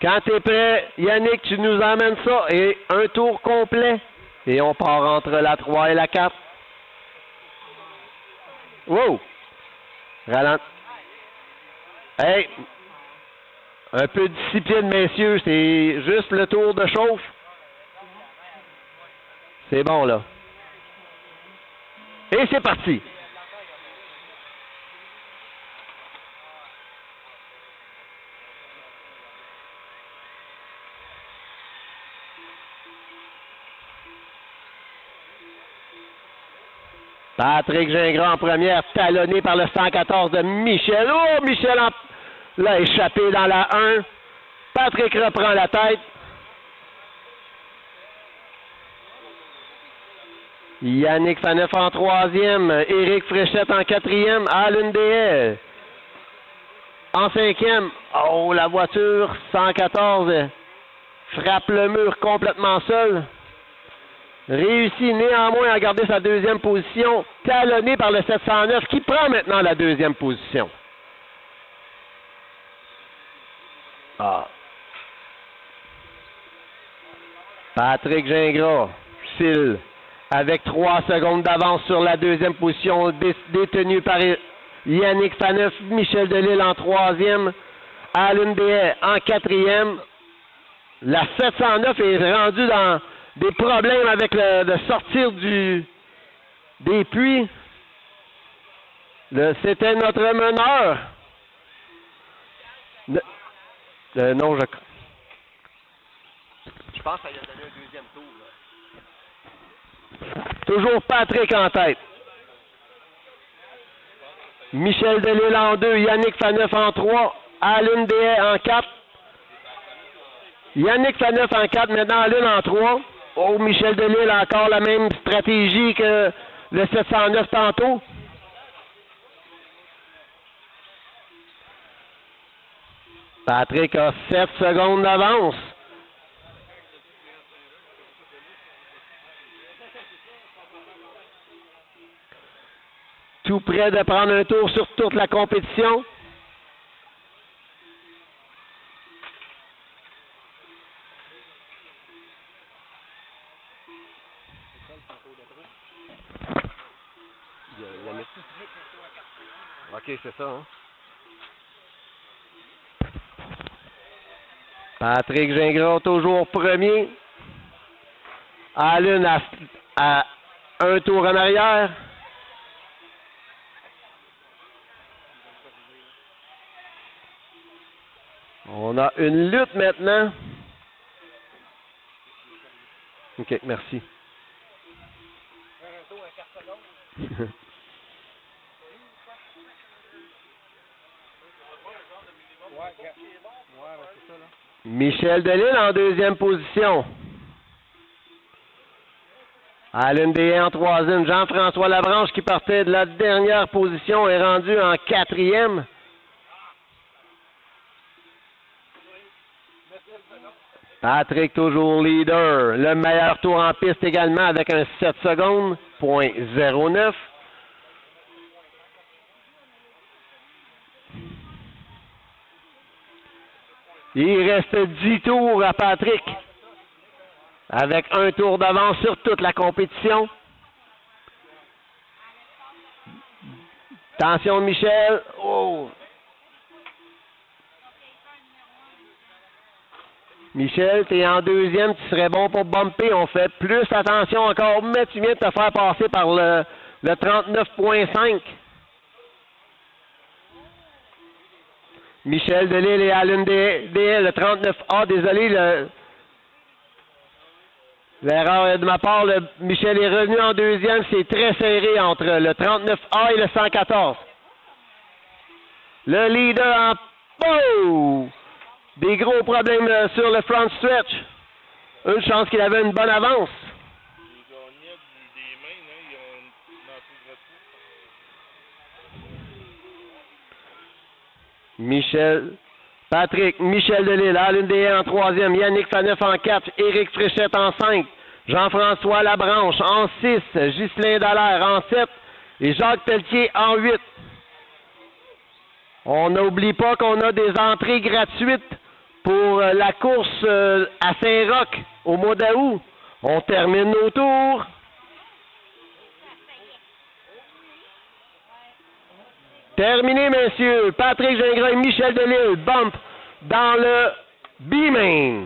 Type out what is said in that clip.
Quand tu es prêt, Yannick, tu nous emmènes ça. Et un tour complet. Et on part entre la 3 et la 4. Wow! Ralent. Hey! Un peu de discipline, messieurs. C'est juste le tour de chauffe. C'est bon, là. Et c'est parti! Patrick Gingras en première, talonné par le 114 de Michel. Oh, Michel l'a échappé dans la 1. Patrick reprend la tête. Yannick Faneuf en troisième. Éric Fréchette en quatrième. Alun Deshaies en cinquième. Oh, la voiture 114 frappe le mur complètement seul. Réussit néanmoins à garder sa deuxième position, talonné par le 709 qui prend maintenant la deuxième position. Ah. Patrick Gingras file avec 3 secondes d'avance sur la deuxième position, détenue par Yannick Faneuf, Michel Delisle en troisième, Alun Deshaies en quatrième. La 709 est rendue dans des problèmes avec de sortir des puits. C'était notre meneur. Non, je pense qu'il a donné un deuxième tour. Là. Toujours Patrick en tête. Michel Delisle en 2, Yannick Faneuf en 3, Alun Deshaies en 4. Yannick Faneuf en 4, maintenant Alun en 3. Oh, Michel Delisle a encore la même stratégie que le 709 tantôt. Patrick a 7 secondes d'avance. Tout près de prendre un tour sur toute la compétition. OK, c'est ça, hein? Patrick Gingras toujours premier. Alun à un tour en arrière. On a une lutte maintenant. OK, merci. Michel Delisle en deuxième position. Alun Deshaies en troisième. Jean-François Labranche qui partait de la dernière position est rendu en quatrième. Patrick toujours leader. Le meilleur tour en piste également avec un 7 secondes. .09. Il reste 10 tours à Patrick. Avec un tour d'avance sur toute la compétition. Attention Michel. Oh. Michel, tu es en deuxième, tu serais bon pour bumper. On fait plus attention encore, mais tu viens de te faire passer par le 39.5. Michel Delisle et Alun Deshaies, le 39A, désolé, l'erreur est de ma part. Michel est revenu en deuxième, c'est très serré entre le 39A et le 114. Le leader en... Oh! Des gros problèmes sur le front stretch. Une chance qu'il avait une bonne avance. Michel Delisle, Alun Deshaies en troisième, Yannick Faneuf en 4, Éric Fréchette en 5, Jean-François Labranche en 6, Ghislain Dallaire en 7 et Jacques Pelletier en 8. On n'oublie pas qu'on a des entrées gratuites pour la course à Saint-Roch au mois d'août. On termine nos tours. Terminé, messieurs. Patrick Gingras et Michel Delisle bump dans le B-Main.